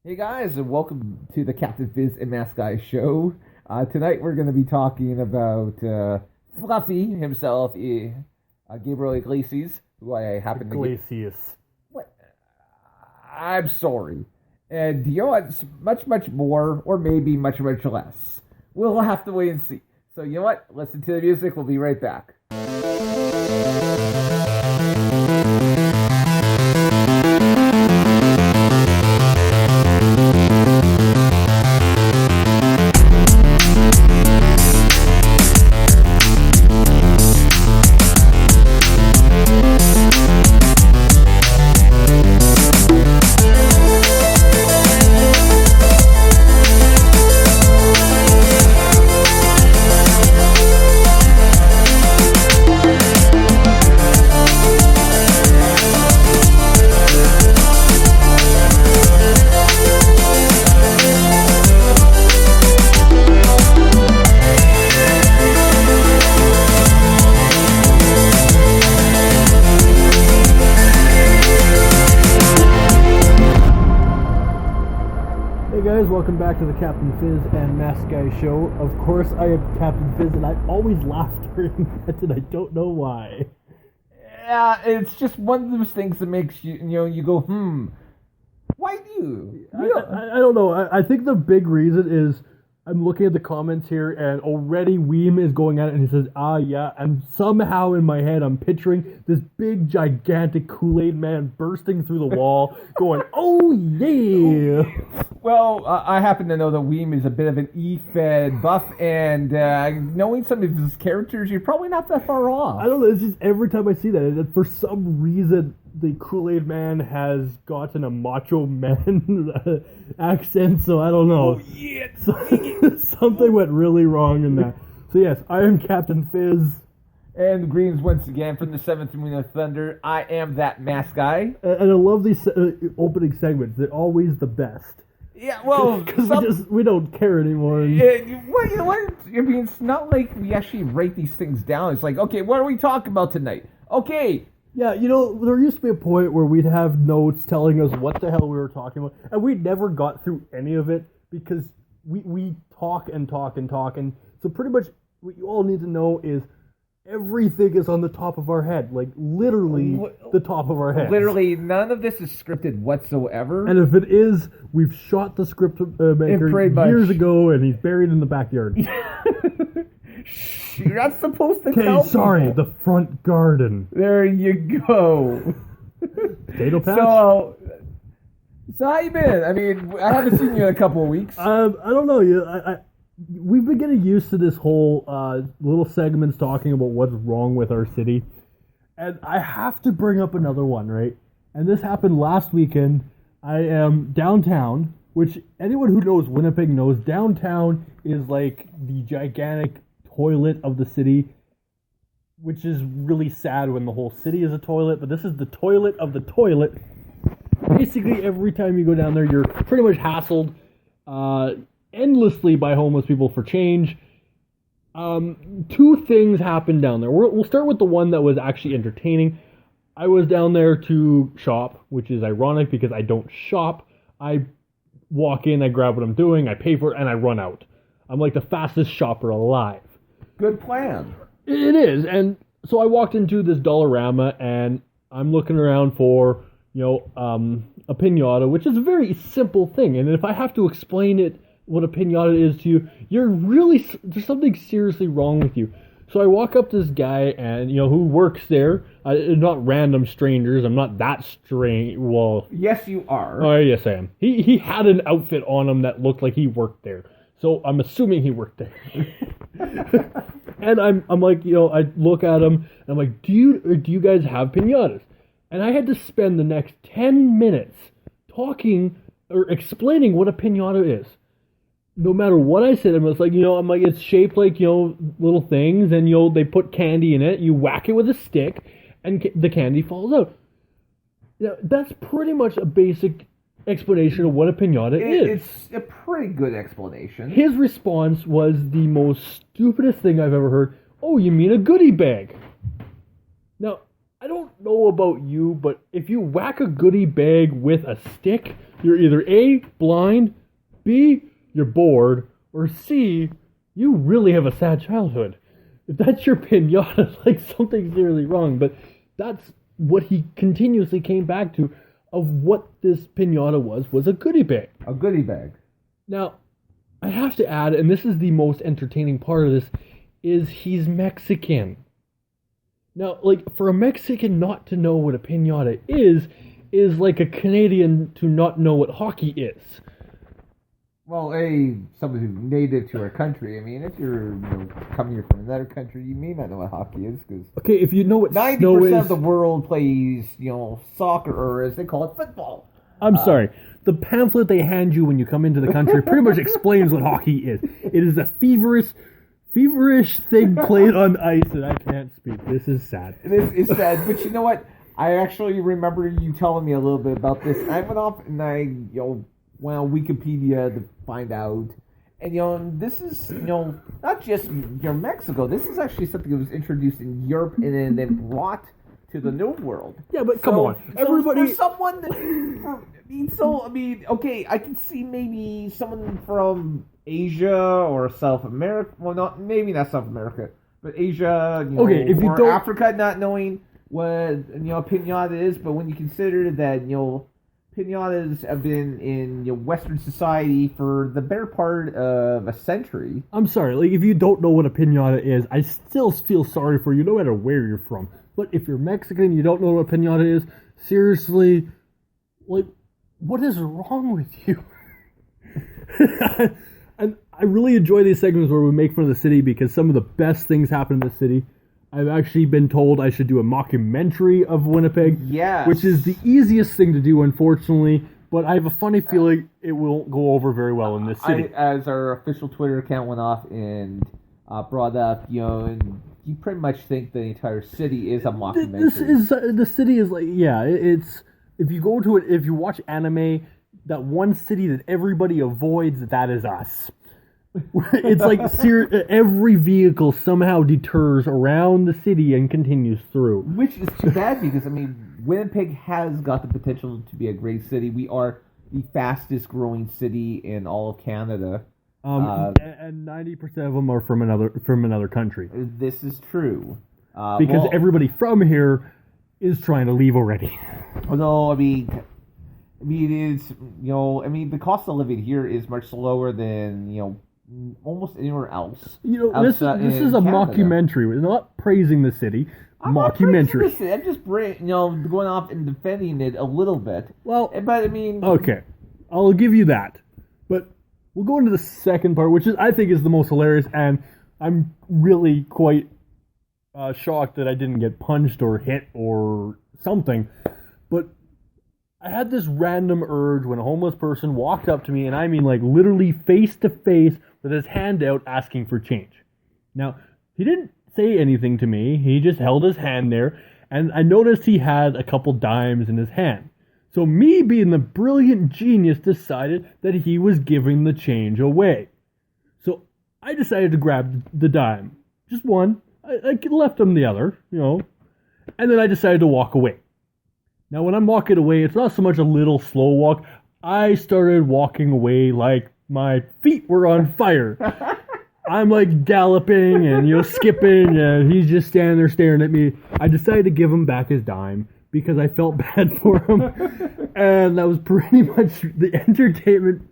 Hey guys, and welcome to the Captain Fizz and Mask Guy show. Tonight we're going to be talking about Fluffy himself, Gabriel Iglesias, who I happen to Iglesias. What? I'm sorry. And you know what? Much more, or maybe much less. We'll have to wait and see. So you know what? Listen to the music. We'll be right back. Welcome back to the Captain Fizz and Mask Guy show. Of course, I am Captain Fizz, and I always laugh during that, and I don't know why. Yeah, it's just one of those things that makes you go, why do you? I don't know. I think the big reason is I'm looking at the comments here, and already Weem is going at it, and he says, yeah, and somehow in my head I'm picturing this big, gigantic Kool-Aid man bursting through the wall, going, oh, yeah! Well, I happen to know that Weem is a bit of an E-fed buff, and knowing some of his characters, you're probably not that far off. I don't know, it's just every time I see that, for some reason, the Kool-Aid man has gotten a macho man accent, so I don't know. Oh, yeah! Something went really wrong in that. So yes, I am Captain Fizz. And the Greens once again from the 7th Moon of Thunder. I am that mask guy. And I love these opening segments. They're always the best. Yeah, well, because we don't care anymore. Well, you know what? I mean, it's not like we actually write these things down. It's like, okay, what are we talking about tonight? Okay. Yeah, there used to be a point where we'd have notes telling us what the hell we were talking about, and we never got through any of it because we talk and talk and talk, and so pretty much what you all need to know is everything is on the top of our head, like literally the top of our head. Literally, none of this is scripted whatsoever. And if it is, we've shot the script maker years ago, and he's buried in the backyard. You're not supposed to tell Okay, sorry, people. The front garden. There you go. Potato patch? So how you been? I mean, I haven't seen you in a couple of weeks. I don't know. We've been getting used to this whole little segments talking about what's wrong with our city. And I have to bring up another one, right? And this happened last weekend. I am downtown, which anyone who knows Winnipeg knows downtown is like the gigantic toilet of the city, which is really sad when the whole city is a toilet, but this is the toilet of the toilet. Basically, every time you go down there, you're pretty much hassled endlessly by homeless people for change. Two things happened down there. We'll start with the one that was actually entertaining. I was down there to shop, which is ironic because I don't shop. I walk in, I grab what I'm doing, I pay for it, and I run out. I'm like the fastest shopper alive. Good plan. It is, and so I walked into this Dollarama, and I'm looking around for, a piñata, which is a very simple thing, and if I have to explain it, what a piñata is to you, there's something seriously wrong with you. So I walk up to this guy, and, who works there, not random strangers, I'm not that strange, well... Yes, you are. Oh, yes, I am. He had an outfit on him that looked like he worked there, so I'm assuming he worked there. And I'm like, I look at him, and I'm like, do you guys have piñatas? And I had to spend the next 10 minutes talking or explaining what a piñata is. No matter what I said, it's like, it's shaped like, little things, and, they put candy in it, you whack it with a stick, and the candy falls out. That's pretty much a basic explanation of what a piñata is. It's a pretty good explanation. His response was the most stupidest thing I've ever heard. Oh, you mean a goodie bag? Now, I I don't know about you, but if you whack a goodie bag with a stick, you're either A, blind, B, you're bored, or C, you really have a sad childhood. If that's your pinata, like something's seriously wrong. But that's what he continuously came back to of what this pinata was a goodie bag. A goodie bag. Now, I have to add, and this is the most entertaining part of this, is he's Mexican. Now, like, for a Mexican not to know what a piñata is like a Canadian to not know what hockey is. Well, someone who's native to our country. I mean, if you're coming here from another country, you may not know what hockey is, because Okay, if you know what 90% of the world plays, soccer, or as they call it, football. I'm sorry. The pamphlet they hand you when you come into the country pretty much explains what hockey is. It is a feverish thing played on ice, and I can't speak. This is sad. It's sad, but you know what? I actually remember you telling me a little bit about this. I went off and I, went on Wikipedia to find out. And, this is, not just, Mexico. This is actually something that was introduced in Europe and then brought to the New World. Yeah, but come on. Everybody... For someone... okay, I can see maybe someone from Asia or South America. Well, maybe not South America, but Asia, or Africa not knowing what, piñata is. But when you consider that, piñatas have been in Western society for the better part of a century. I'm sorry, like, if you don't know what a piñata is, I still feel sorry for you, no matter where you're from. But if you're Mexican, you don't know what a piñata is, seriously, like, what is wrong with you? And I really enjoy these segments where we make fun of the city, because some of the best things happen in the city. I've actually been told I should do a mockumentary of Winnipeg. Yes. Which is the easiest thing to do, unfortunately. But I have a funny feeling it won't go over very well in this city. As our official Twitter account went off and brought up, and you pretty much think the entire city is a mockumentary. The city is like, yeah, it's, if you go to it, if you watch anime, that one city that everybody avoids, that is us. It's like every vehicle somehow deters around the city and continues through. Which is too bad, because, Winnipeg has got the potential to be a great city. We are the fastest growing city in all of Canada. And 90% of them are from another country. This is true. Because everybody from here is trying to leave already. Although, it's, the cost of living here is much lower than, almost anywhere else. This is a mockumentary. We're not praising the city. I'm mockumentary. I'm just going off and defending it a little bit. Well, but okay, I'll give you that. But we'll go into the second part, which I think is the most hilarious, and I'm really quite shocked that I didn't get punched or hit or something. But I had this random urge when a homeless person walked up to me, and I mean, like, literally face to face with his hand out asking for change. Now, he didn't say anything to me. He just held his hand there, and I noticed he had a couple dimes in his hand. So me, being the brilliant genius, decided that he was giving the change away. So I decided to grab the dime. Just one. I left him the other, and then I decided to walk away. Now, when I'm walking away, it's not so much a little slow walk. I started walking away like my feet were on fire. I'm like galloping and, skipping, and he's just standing there staring at me. I decided to give him back his dime because I felt bad for him. And that was pretty much the entertainment.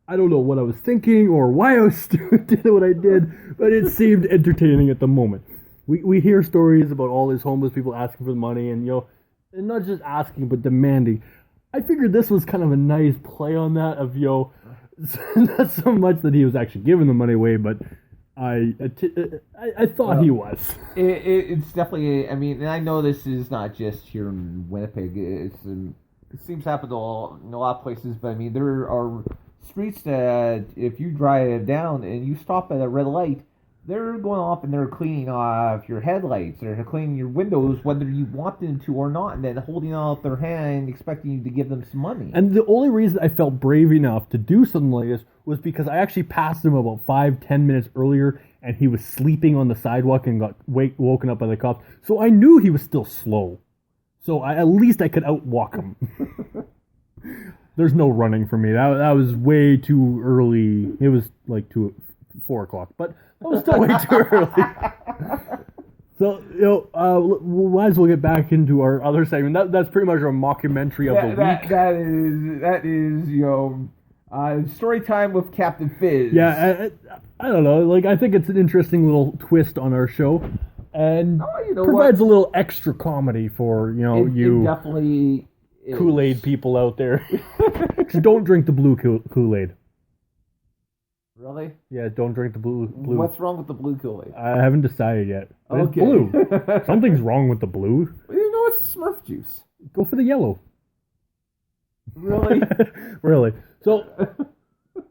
I don't know what I was thinking or why I did what I did, but it seemed entertaining at the moment. We hear stories about all these homeless people asking for the money and, and not just asking, but demanding. I figured this was kind of a nice play on that of, not so much that he was actually giving the money away, but I thought he was. It's definitely, and I know this is not just here in Winnipeg. It seems to happen to a lot of places, but there are streets that if you drive down and you stop at a red light, they're going off and they're cleaning off your headlights. They're cleaning your windows, whether you want them to or not, and then holding out their hand, expecting you to give them some money. And the only reason I felt brave enough to do something like this was because I actually passed him about 5-10 minutes earlier, and he was sleeping on the sidewalk and got woken up by the cops. So I knew he was still slow. So at least I could outwalk him. There's no running for me. That was way too early. It was like 4 o'clock, but that was still way too early. So, we might as well get back into our other segment. That's pretty much our mockumentary of the week. That is, story time with Captain Fizz. Yeah, I don't know. Like, I think it's an interesting little twist on our show, and provides a little extra comedy for It definitely is. Kool-Aid people out there. Just don't drink the blue Kool-Aid. Really? Yeah, don't drink the blue. What's wrong with the blue Kool-Aid? I haven't decided yet. Okay. It's blue. Something's wrong with the blue. You know it's Smurf juice. Go for the yellow. Really? Really. So,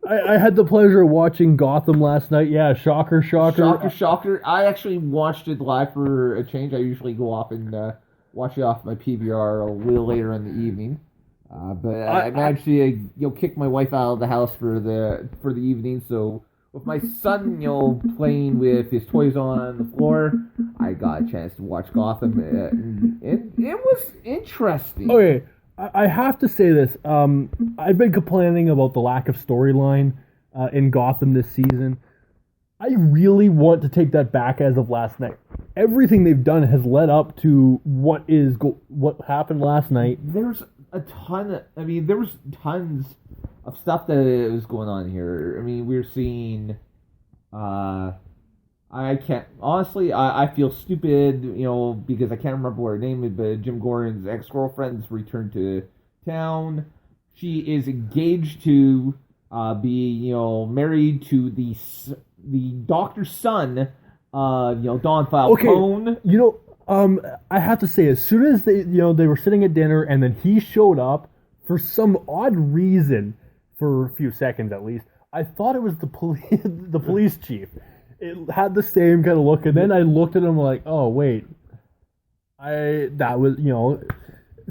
I had the pleasure of watching Gotham last night. Yeah, shocker. Shocker. I actually watched it live for a change. I usually go off and watch it off my PVR a little later in the evening. But I managed to kick my wife out of the house for the evening. So with my son playing with his toys on the floor, I got a chance to watch Gotham, and it was interesting. Okay, I have to say this. I've been complaining about the lack of storyline in Gotham this season. I really want to take that back as of last night. Everything they've done has led up to what happened last night. There's there was tons of stuff that was going on here. I mean, we're seeing, I feel stupid, because I can't remember what her name is, but Jim Gordon's ex-girlfriend's returned to town. She is engaged to be, married to the doctor's son, Don Falcone. Okay. I have to say, as soon as they were sitting at dinner, and then he showed up for some odd reason, for a few seconds at least, I thought it was the police chief. It had the same kind of look, and then I looked at him like, oh wait, that was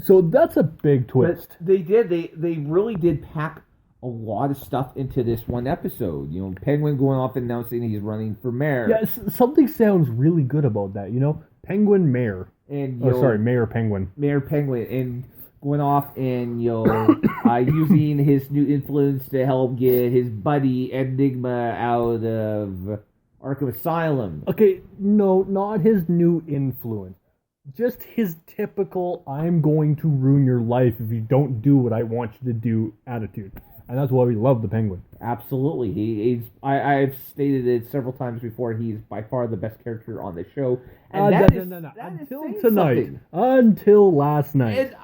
so that's a big twist. But they really did pack a lot of stuff into this one episode. Penguin going off and announcing he's running for mayor. Yeah, something sounds really good about that. Penguin Mayor. And Mayor Penguin. Mayor Penguin, and going off and using his new influence to help get his buddy Enigma out of Arkham Asylum. Okay, no, not his new influence. Just his typical "I'm going to ruin your life if you don't do what I want you to do" attitude. And that's why we love the Penguin. Absolutely. I've stated it several times before, he's by far the best character on the show. And no. Until tonight. Something. Until last night.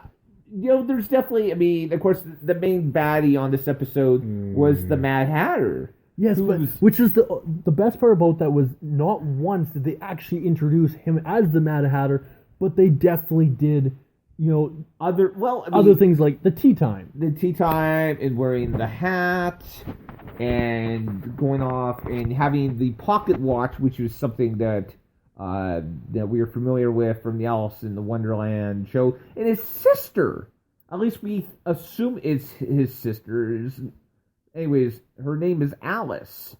And, there's definitely, of course, the main baddie on this episode was the Mad Hatter. Yes, which is the best part about that was not once did they actually introduce him as the Mad Hatter, but they definitely did... other things like the tea time. The tea time, and wearing the hat, and going off and having the pocket watch, which was something that we are familiar with from the Alice in the Wonderland show. And his sister, at least we assume it's his sister. Anyways, her name is Alice.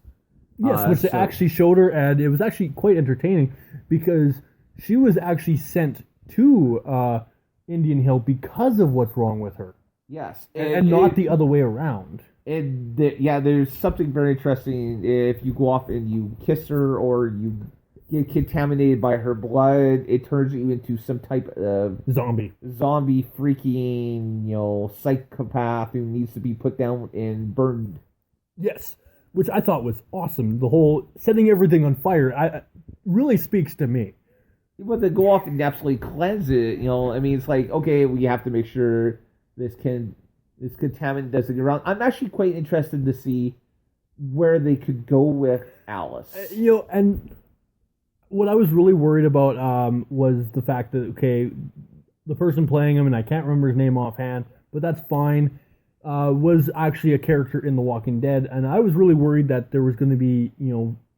Yes, which they actually showed her, and it was actually quite entertaining because she was actually sent to Indian Hill because of what's wrong with her. Yes. And not the other way around. And there's something very interesting. If you go off and you kiss her or you get contaminated by her blood, it turns you into some type of zombie freaking, psychopath who needs to be put down and burned. Yes. Which I thought was awesome. The whole setting everything on fire really speaks to me. But to go off and absolutely cleanse it, it's like, okay, we have to make sure this contaminant doesn't get around. I'm actually quite interested to see where they could go with Alice. And what I was really worried about was the fact that, okay, the person playing him, and I can't remember his name offhand, but that's fine, was actually a character in The Walking Dead, and I was really worried that there was going to be,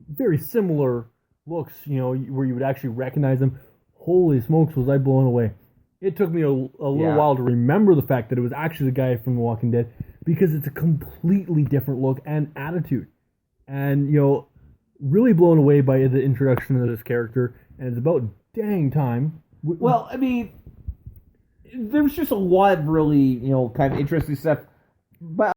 very similar looks, where you would actually recognize them. Holy smokes, was I blown away. It took me a little while to remember the fact that it was actually the guy from The Walking Dead, because it's a completely different look and attitude. And, really blown away by the introduction of this character, and it's about dang time. There was just a lot of really, kind of interesting stuff. But